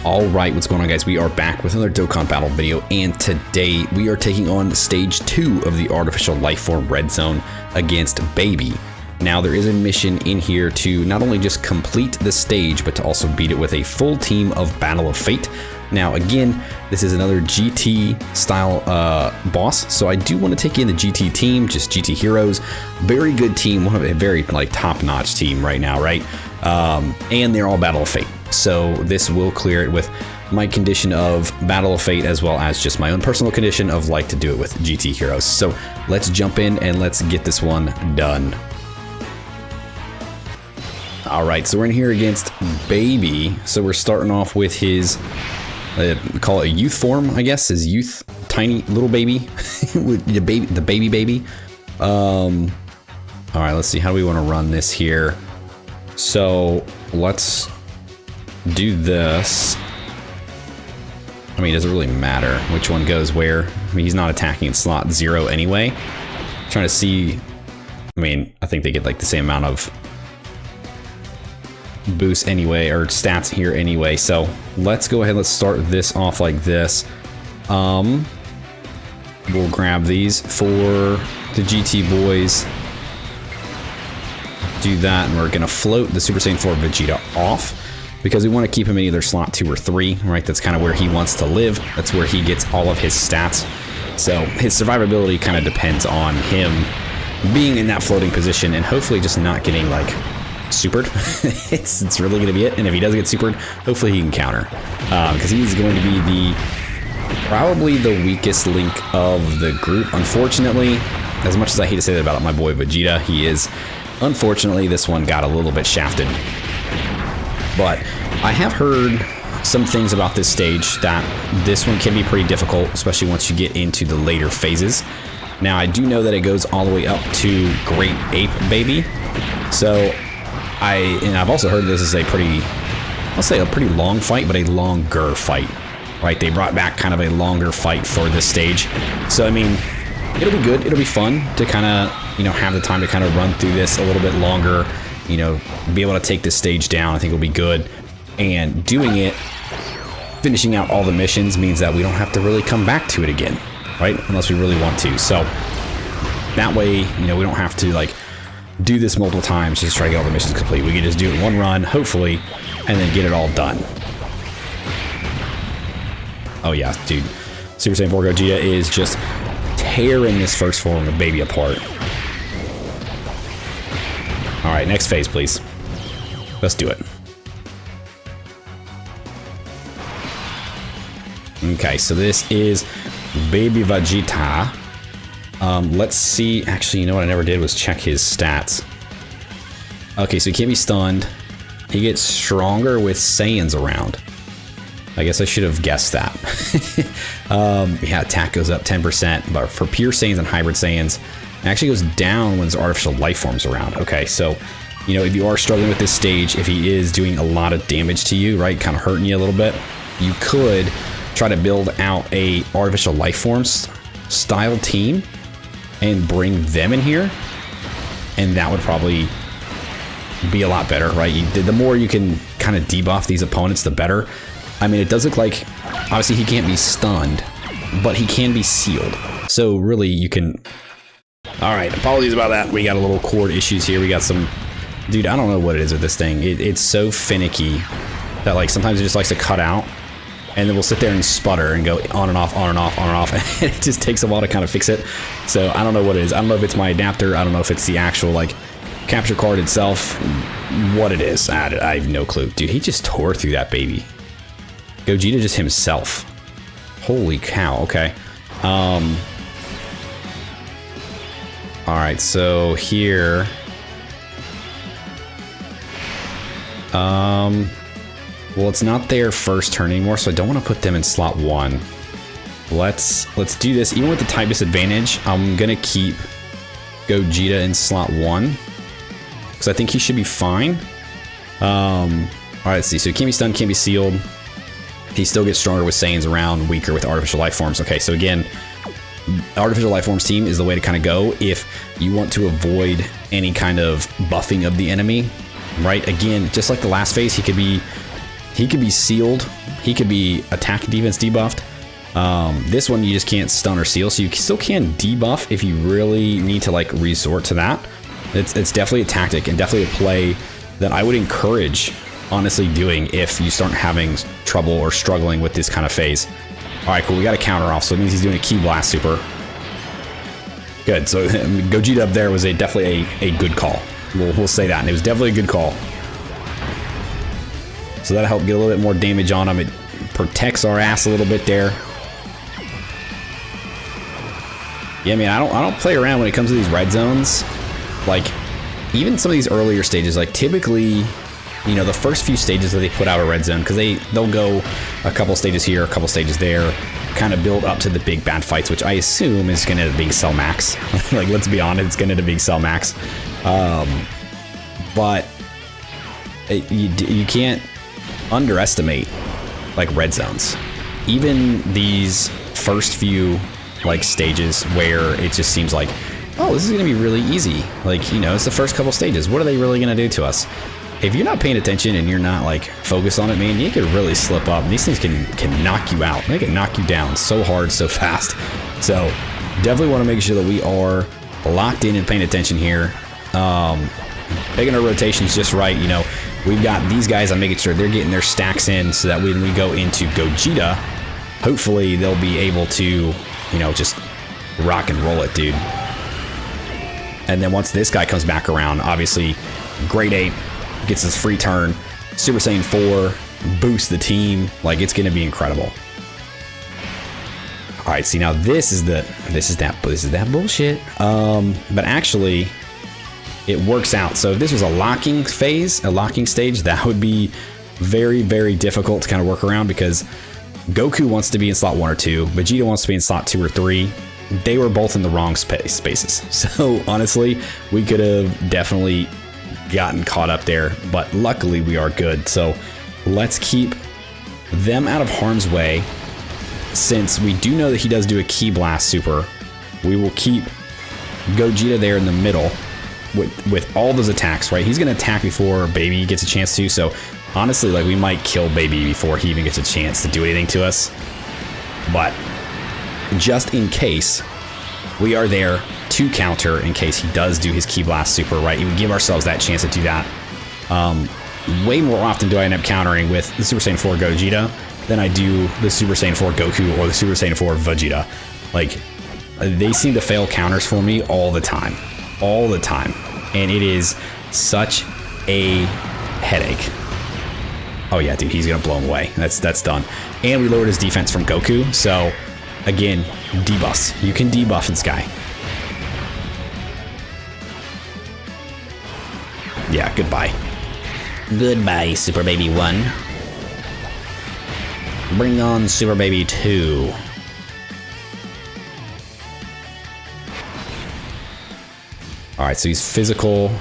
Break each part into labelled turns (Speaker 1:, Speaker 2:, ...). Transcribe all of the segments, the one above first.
Speaker 1: Alright, what's going on, guys? We are back with another Dokkan Battle video, and today we are taking on Stage 2 of the Artificial Lifeform Red Zone against Baby. Now, there is a mission in here to not only just complete the stage, but to also beat it with a full team of Battle of Fate. Now, again, this is another GT-style boss, so I do want to take in the GT team, just GT heroes. Very good team, one of a very top-notch team right now, right? And they're all Battle of Fate. So this will clear it with my condition of Battle of Fate, as well as just my own personal condition of like to do it with GT heroes. So let's jump in and let's get this one done. All right, so we're in here against Baby. So we're starting off with his, call it a youth form, I guess, his youth tiny little baby, the baby. All right, let's see, how do we want to run this here? So let's do this. I mean, does it really matter which one goes where? I mean, he's not attacking in slot 0 anyway. Trying to see, I mean, I think they get like the same amount of boost anyway, or stats here anyway. So let's go ahead, let's start this off like this. We'll grab these for the GT boys. Do that, and we're gonna float the Super Saiyan 4 Vegeta off because we want to keep him in either slot 2 or 3, right? That's kind of where he wants to live. That's where he gets all of his stats. So his survivability kind of depends on him being in that floating position and hopefully just not getting like supered. it's really gonna be it. And if he does get supered, hopefully he can counter, because he's going to be probably the weakest link of the group, unfortunately. As much as I hate to say that about my boy Vegeta, he is. Unfortunately, this one got a little bit shafted. But I have heard some things about this stage, that this one can be pretty difficult, especially once you get into the later phases. Now, I do know that it goes all the way up to Giant Ape Baby. So, I've also heard this is a pretty, I'll say a pretty long fight, but a longer fight, right? They brought back kind of a longer fight for this stage. So, I mean, it'll be good. It'll be fun to kind of, have the time to kind of run through this a little bit longer, be able to take this stage down. I think it'll be good. And doing it, finishing out all the missions means that we don't have to really come back to it again, right? Unless we really want to. So that way, we don't have to like do this multiple times just try to get all the missions complete. We can just do it in one run, hopefully, and then get it all done. Oh yeah, dude. Super Saiyan 4 Gogeta is just tearing this first form of Baby apart. All right, next phase, please. Let's do it. Okay, so this is Baby Vegeta. Let's see. Actually, you know what I never did was check his stats. Okay, so he can't be stunned. He gets stronger with Saiyans around. I guess I should have guessed that. Yeah, attack goes up 10%, but for pure Saiyans and hybrid Saiyans, it actually goes down when there's artificial life forms around. Okay, so, if you are struggling with this stage, if he is doing a lot of damage to you, right, kind of hurting you a little bit, you could try to build out a artificial life forms style team and bring them in here, and that would probably be a lot better, right? The more you can kind of debuff these opponents, the better. I mean, it does look like, obviously he can't be stunned, but he can be sealed. So really you can... All right, apologies about that. We got a little cord issues here. We got some... Dude, I don't know what it is with this thing. It's so finicky that like sometimes it just likes to cut out, and then we'll sit there and sputter and go on and off, on and off, on and off. And it just takes a while to kind of fix it. So I don't know what it is. I don't know if it's my adapter. I don't know if it's the actual like capture card itself. What it is, I have no clue. Dude, he just tore through that baby. Gogeta just himself. Holy cow, okay. Alright, so here... well, it's not their first turn anymore, so I don't want to put them in slot 1. Let's do this. Even with the type disadvantage, I'm gonna keep Gogeta in slot 1, because I think he should be fine. Alright, let's see. So he can't be stunned, can't be sealed. He still gets stronger with Saiyans around, weaker with artificial life forms. Okay, so again, artificial life forms team is the way to kind of go if you want to avoid any kind of buffing of the enemy, right? Again, just like the last phase, he He could be sealed. He could be attack defense debuffed. This one you just can't stun or seal, so you still can debuff if you really need to like resort to that. It's definitely a tactic and definitely a play that I would encourage honestly doing if you start having trouble or struggling with this kind of phase. All right, cool. We got a counter off, so it means he's doing a Ki Blast super. Good. So Gogeta up there was definitely a good call. We'll say that, and it was definitely a good call. So that'll help get a little bit more damage on him. It protects our ass a little bit there. Yeah, man, I don't play around when it comes to these red zones. Like, even some of these earlier stages, like typically, you know, the first few stages that they put out a red zone, because they'll go a couple stages here, a couple stages there, kind of build up to the big bad fights, which I assume is going to be Cell Max. Like, let's be honest, it's going to be Cell Max. But you can't underestimate like red zones. Even these first few like stages where it just seems like, oh, this is gonna be really easy. Like, you know, it's the first couple stages. What are they really gonna do to us? If you're not paying attention and you're not like focused on it, man, you could really slip up. And these things can knock you out. They can knock you down so hard, so fast. So definitely want to make sure that we are locked in and paying attention here. Making our rotations just right. You know, we've got these guys. I'm making sure they're getting their stacks in so that when we go into Gogeta, hopefully they'll be able to, you know, just rock and roll it, dude. And then once this guy comes back around, obviously, Great Ape gets his free turn. Super Saiyan 4 boosts the team. Like, it's gonna be incredible. All right, see now this is that bullshit. But actually, it works out. So if this was a locking phase, a locking stage, that would be very, very difficult to kind of work around because Goku wants to be in slot 1 or 2, Vegeta wants to be in slot 2 or 3. They were both in the wrong spaces. So honestly, we could have definitely gotten caught up there, but luckily we are good. So let's keep them out of harm's way. Since we do know that he does do a Ki Blast super, we will keep Gogeta there in the middle with all those attacks, right? He's gonna attack before Baby gets a chance to, so honestly, like, we might kill Baby before he even gets a chance to do anything to us. But just in case, we are there to counter in case he does do his Ki Blast super, right? We give ourselves that chance to do that. Way more often do I end up countering with the Super Saiyan 4 Gogeta than I do the Super Saiyan 4 Goku or the Super Saiyan 4 Vegeta. Like, they seem to fail counters for me all the time. All the time. And it is such a headache. Oh yeah, dude, he's gonna blow him away. That's done. And we lowered his defense from Goku, so again, debuffs. You can debuff this guy. Yeah, goodbye. Goodbye, Super Baby 1. Bring on Super Baby 2. Alright, so he's physical.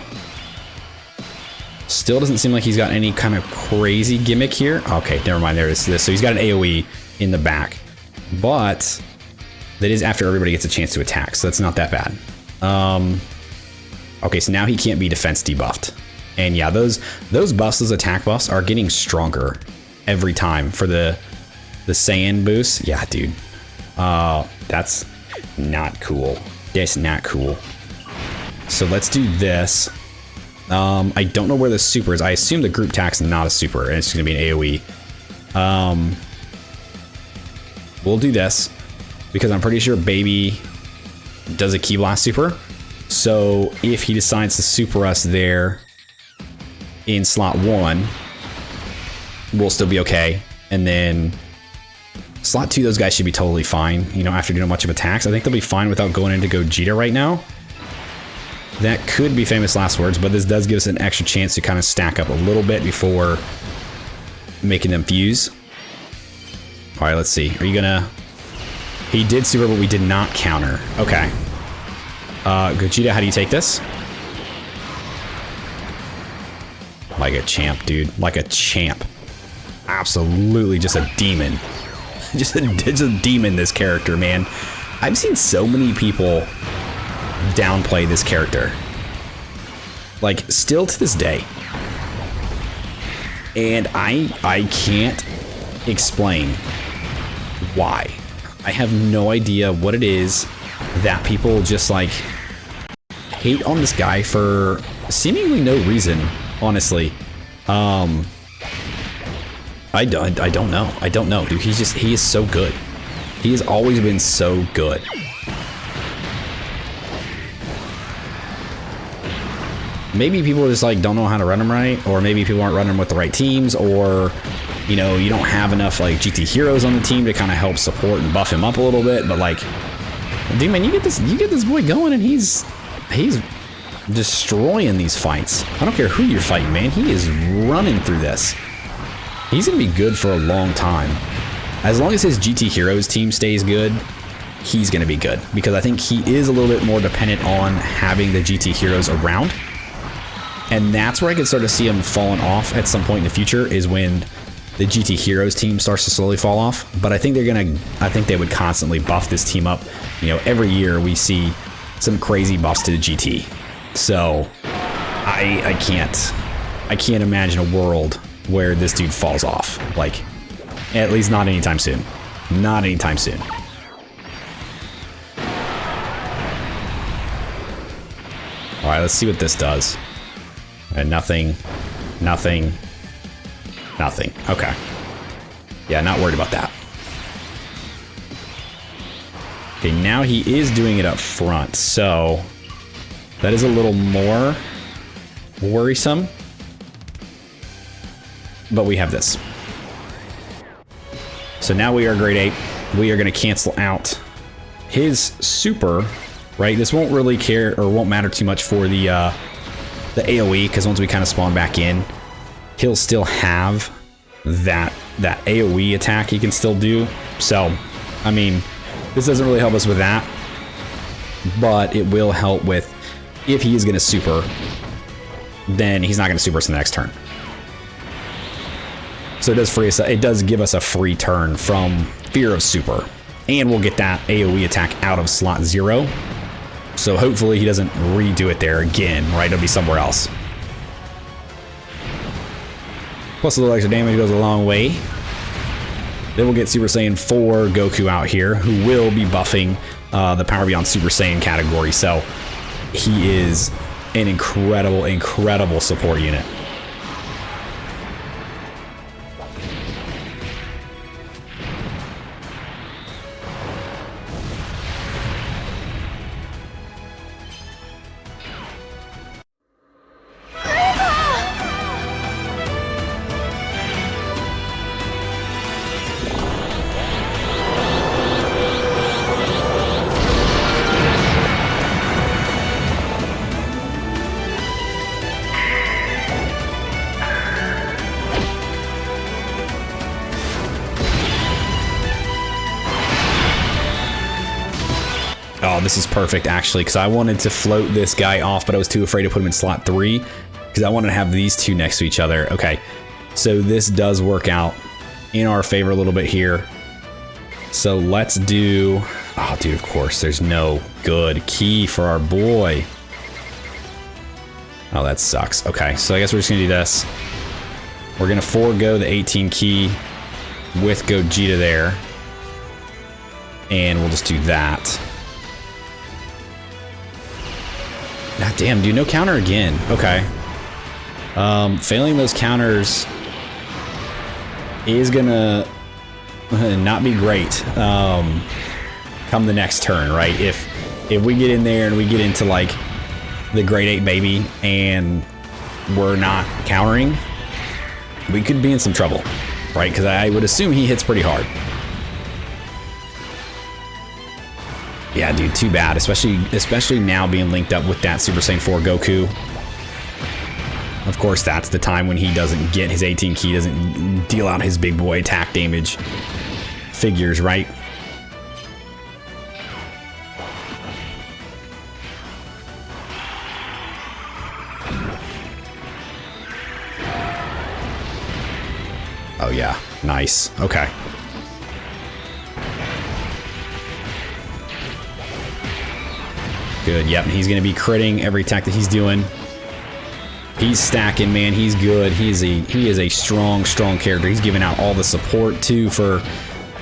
Speaker 1: Still doesn't seem like he's got any kind of crazy gimmick here. Okay, never mind, there is this. So he's got an AoE in the back. But that is after everybody gets a chance to attack, so that's not that bad. Okay, so now he can't be defense debuffed. And yeah, those buffs, those attack buffs are getting stronger every time for the Saiyan boost. Yeah, dude. That's not cool. That's not cool. So let's do this. I don't know where the super is. I assume the group attack's not a super, and it's going to be an AoE. We'll do this because I'm pretty sure Baby does a Ki Blast super. So if he decides to super us there in slot 1, we'll still be okay. And then slot 2, those guys should be totally fine. You know, after doing a bunch of attacks, I think they'll be fine without going into Gogeta right now. That could be famous last words, but this does give us an extra chance to kind of stack up a little bit before making them fuse. All right, let's see. Are you gonna... He did super, but we did not counter. Okay. Gogeta, how do you take this? Like a champ, dude. Like a champ. Absolutely just a demon. just a demon, this character, man. I've seen so many people downplay this character. Like, still to this day. And I can't explain why. I have no idea what it is that people just like hate on this guy for seemingly no reason, honestly. I don't know. I don't know, dude. He is so good. He has always been so good. Maybe people just like don't know how to run him right, or maybe people aren't running him with the right teams, or you know, you don't have enough like GT heroes on the team to kind of help support and buff him up a little bit. But like, dude, man, you get this boy going, and he's destroying these fights. I don't care who you're fighting, man. He is running through this. He's gonna be good for a long time. As long as his GT Heroes team stays good, he's gonna be good, because I think he is a little bit more dependent on having the GT Heroes around. And that's where I could start to see him falling off at some point in the future, is when the GT Heroes team starts to slowly fall off. But I think they would constantly buff this team up. You know, every year we see some crazy buffs to the GT. So I can't imagine a world where this dude falls off. Like, at least not anytime soon. Not anytime soon. All right, let's see what this does. And nothing. Okay. Yeah, not worried about that. Okay, now he is doing it up front, so that is a little more worrisome. But we have this. So now we are Great Ape. We are going to cancel out his super, right? This won't really care or won't matter too much for the AoE, because once we kind of spawn back in, he'll still have that AoE attack he can still do. So, I mean, this doesn't really help us with that, but it will help with if he is going to super, then he's not going to super us in the next turn. So it does free us. It does give us a free turn from fear of super, and we'll get that AoE attack out of slot 0. So hopefully he doesn't redo it there again, right? It'll be somewhere else. Plus a little extra damage goes a long way. Then we'll get Super Saiyan 4 Goku out here, who will be buffing the Power Beyond Super Saiyan category. So he is an incredible, incredible support unit. Oh, this is perfect, actually, because I wanted to float this guy off, but I was too afraid to put him in slot 3, because I wanted to have these two next to each other. Okay, so this does work out in our favor a little bit here. So let's do... Oh, dude, of course, there's no good key for our boy. Oh, that sucks. Okay, so I guess we're just going to do this. We're going to forego the 18 key with Gogeta there. And we'll just do that. God damn, dude, no counter again. Okay. Failing those counters is gonna not be great come the next turn, right? If we get in there and we get into like the Great Ape Baby and we're not countering, we could be in some trouble, right? Because I would assume he hits pretty hard. Yeah, dude, too bad, especially now being linked up with that Super Saiyan 4 Goku. Of course, that's the time when he doesn't get his 18 key, doesn't deal out his big boy attack damage figures, right? Oh yeah, nice. Okay. Good, yep, he's going to be critting every attack that he's doing. He's stacking, man. He's good. He is a strong character. He's giving out all the support too for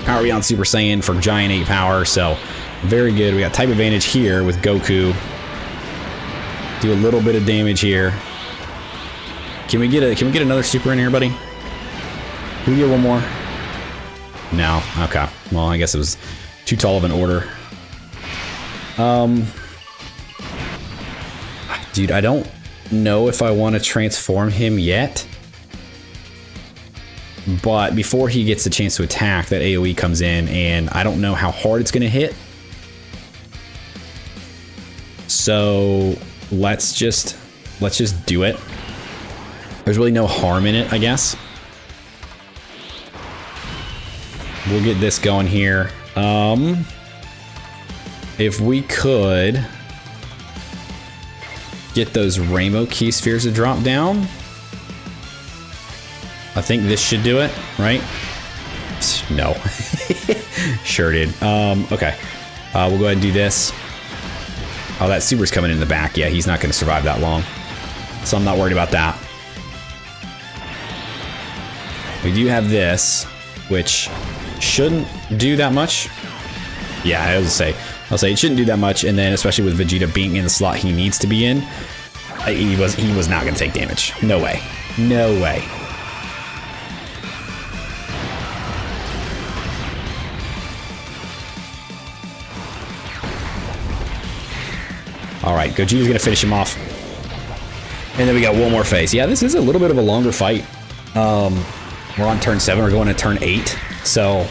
Speaker 1: Power Beyond Super Saiyan, for Giant Ape power. So very good. We got type advantage here with Goku. Do a little bit of damage here. Can we get another super in here, buddy? Can we get one more? No. Okay. Well, I guess it was too tall of an order. Dude, I don't know if I want to transform him yet. But before he gets a chance to attack, that AoE comes in, and I don't know how hard it's going to hit. So let's just do it. There's really no harm in it, I guess. We'll get this going here. If we could get those rainbow key spheres to drop down, I think this should do it, right? No. Sure did. Okay. We'll go ahead and do this. Oh, that super's coming in the back. Yeah, he's not going to survive that long. So I'm not worried about that. We do have this, which shouldn't do that much. Yeah, I'll say it shouldn't do that much, and then especially with Vegeta being in the slot he needs to be in, he was not going to take damage. No way. No way. All right, Gogeta's going to finish him off. And then we got one more phase. Yeah, this is a little bit of a longer fight. We're on turn 7. We're going to turn 8. So,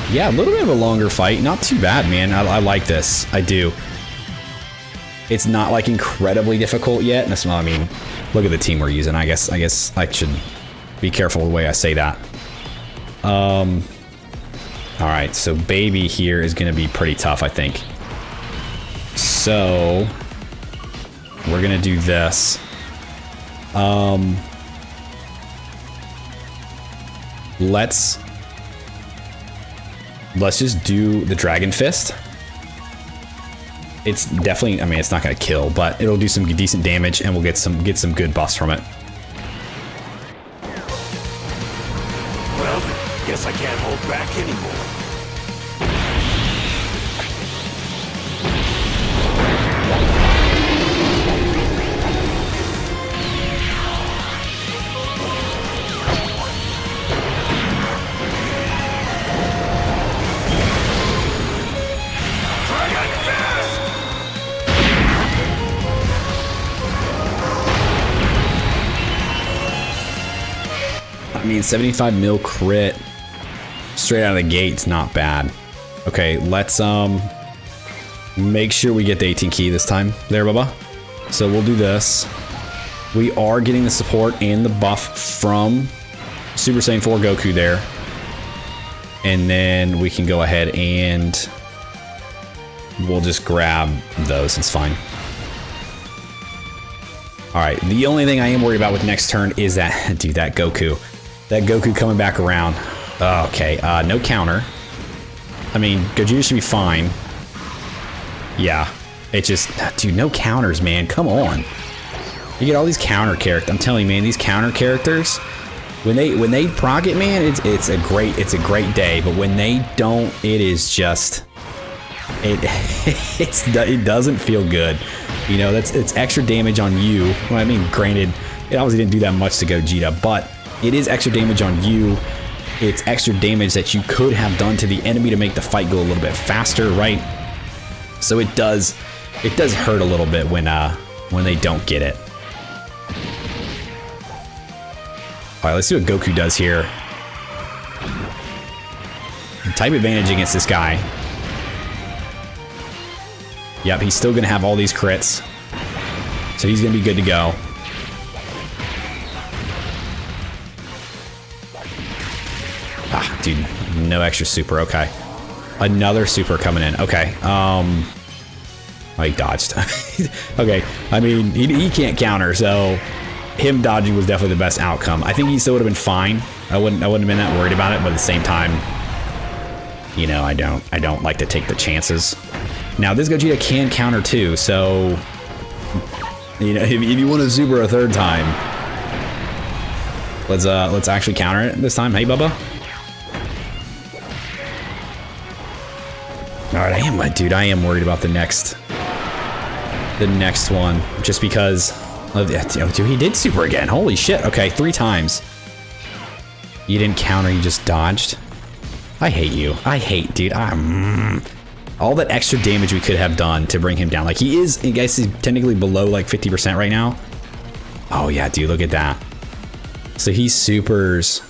Speaker 1: yeah, a little bit of a longer fight. Not too bad, man. I like this. I do. It's not like incredibly difficult yet. That's, I mean, look at the team we're using. I guess I should be careful the way I say that. All right, so Baby here is going to be pretty tough, I think. So we're going to do this. Let's just do the Dragon Fist. It's definitely, I mean, it's not going to kill, but it'll do some decent damage, and we'll get some good buffs from it.
Speaker 2: Well, guess I can't hold back anymore.
Speaker 1: I mean, 75 mil crit straight out of the gate's not bad. Okay, let's make sure we get the 18 key this time. There, Bubba. So we'll do this. We are getting the support and the buff from Super Saiyan 4 Goku there. And then we can go ahead and we'll just grab those. It's fine. All right, the only thing I am worried about with next turn is that, dude, that Goku. That Goku coming back around. Okay, no counter. I mean, Gogeta should be fine. Yeah, it just, dude, no counters, man. Come on. You get all these counter characters. I'm telling you, man, these counter characters, when they proc it, man, it's a great day. But when they don't, it is just, it doesn't feel good. You know, it's extra damage on you. Well, I mean, granted, it obviously didn't do that much to Gogeta, but it is extra damage on you. It's extra damage that you could have done to the enemy to make the fight go a little bit faster, right? So it does hurt a little bit when they don't get it. All right, let's see what Goku does here. Type advantage against this guy. Yep, he's still gonna have all these crits, so he's gonna be good to go. Ah, dude, no extra super. Okay, another super coming in. Okay, oh, he dodged. Okay, I mean, he can't counter, so him dodging was definitely the best outcome. I think he still would have been fine. I wouldn't have been that worried about it, but at the same time, you know, I don't like to take the chances. Now this Gogeta can counter too, so You know, if you want to super a third time, let's actually counter it this time. Hey, Bubba. All right, I am worried about the next one, just because of dude, he did super again. Holy shit. Okay, 3 times. You didn't counter, you just dodged. I hate you. I hate, dude. All that extra damage we could have done to bring him down. Like, he is, I guess he's technically below like 50% right now. Oh yeah, dude, look at that. So he supers,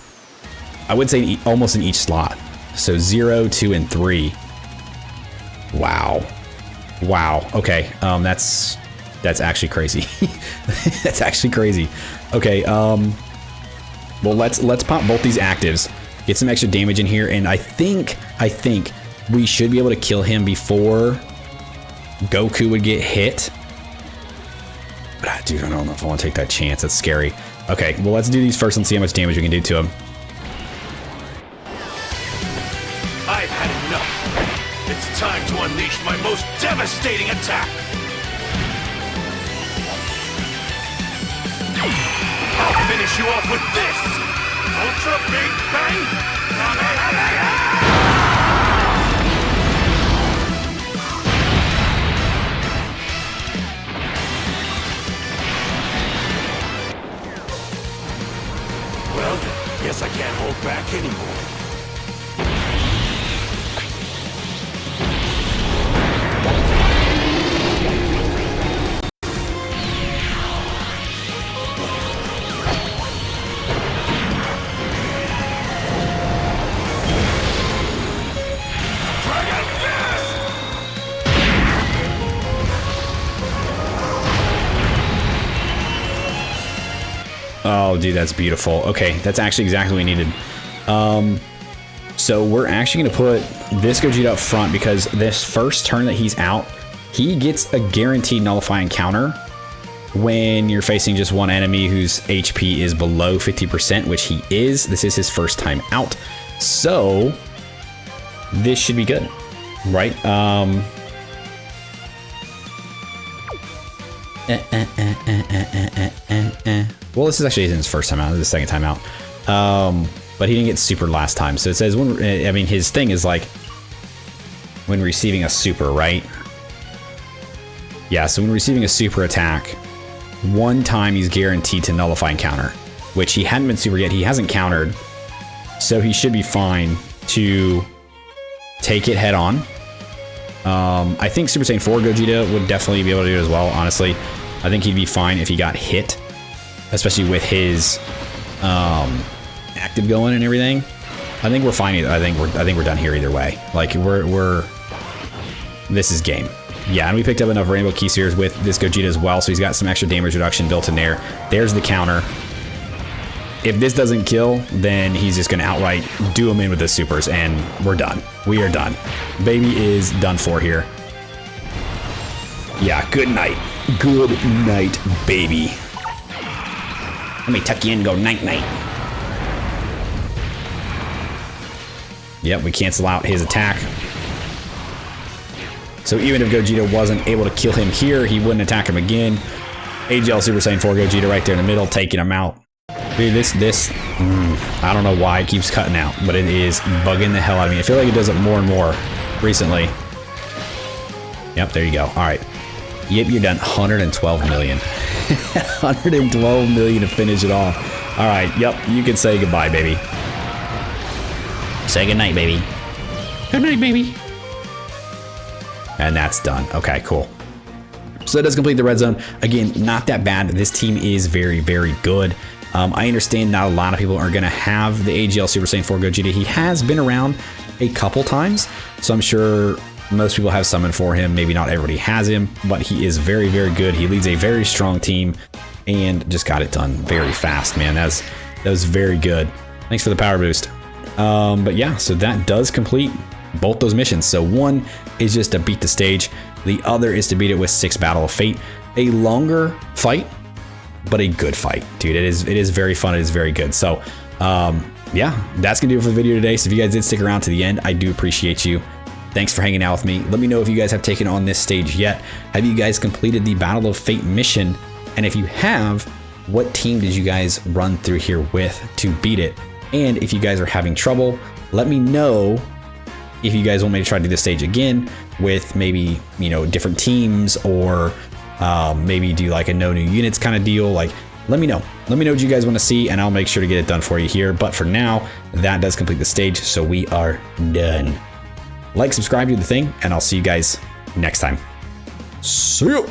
Speaker 1: I would say almost in each slot. So 0, 2, and 3. Wow. Wow. Okay. That's actually crazy. That's actually crazy. Okay. Well, let's pop both these actives, get some extra damage in here, and I think we should be able to kill him before Goku would get hit. But dude, I don't know if I want to take that chance. That's scary. Okay. Well, let's do these first and see how much damage we can do to him.
Speaker 2: I've had enough. It's time to unleash my most devastating attack. I'll finish you off with this. Ultra Big Bang. Well then, guess I can't hold back anymore.
Speaker 1: Oh, dude, that's beautiful. Okay, that's actually exactly what we needed. So we're actually going to put this Gogeta up front because this first turn that he's out, he gets a guaranteed nullifying counter when you're facing just one enemy whose HP is below 50%, which he is. This is his first time out. So this should be good, right? Well, this is actually his first time out. This is the second time out. But he didn't get super last time. So it says, when, I mean, his thing is like when receiving a super, right? Yeah, so when receiving a super attack, one time he's guaranteed to nullify and counter, which he hadn't been super yet. He hasn't countered. So he should be fine to take it head on. I think Super Saiyan 4 Gogeta would definitely be able to do it as well, honestly. I think he'd be fine if he got hit, especially with his active going and everything. I think we're fine either. I think we're done here either way. Like this is game. Yeah, and we picked up enough Rainbow Key Spheres with this Gogeta as well, so he's got some extra damage reduction built in there. There's the counter. If this doesn't kill, then he's just going to outright do him in with the supers, and we're done. We are done. Baby is done for here. Yeah, good night. Good night, baby. Let me tuck you in and go night-night. Yep, we cancel out his attack. So even if Gogeta wasn't able to kill him here, he wouldn't attack him again. AGL Super Saiyan 4 Gogeta right there in the middle, taking him out. Dude, I don't know why it keeps cutting out, but it is bugging the hell out of me. I feel like it does it more and more recently. Yep, there you go. All right. Yep, you're done. 112 million. 112 million to finish it off. All right. Yep, you can say goodbye, baby. Say goodnight, baby. Good night, baby. And that's done. Okay, cool. So that does complete the red zone. Again, not that bad. This team is very, very good. I understand not a lot of people are going to have the AGL Super Saiyan 4 Gogeta. He has been around a couple times, so I'm sure most people have summoned for him. Maybe not everybody has him, but he is very, very good. He leads a very strong team and just got it done very fast, man. That was very good. Thanks for the power boost. But yeah, so that does complete both those missions. So one is just to beat the stage. The other is to beat it with 6 Battle of Fate. A longer fight, but a good fight, dude. It is very fun. It is very good. So yeah, that's gonna do it for the video today. So if you guys did stick around to the end, I do appreciate you. Thanks for hanging out with me. Let me know if you guys have taken on this stage yet. Have you guys completed the Battle of Fate mission And if you have, what team did you guys run through here with to beat it? And if you guys are having trouble, let me know if you guys want me to try to do this stage again with maybe, you know, different teams, or maybe do like a no new units kind of deal. Like, let me know. Let me know what you guys want to see, and I'll make sure to get it done for you here. But for now, that does complete the stage, so we are done. Like, subscribe, do the thing, and I'll see you guys next time. See you.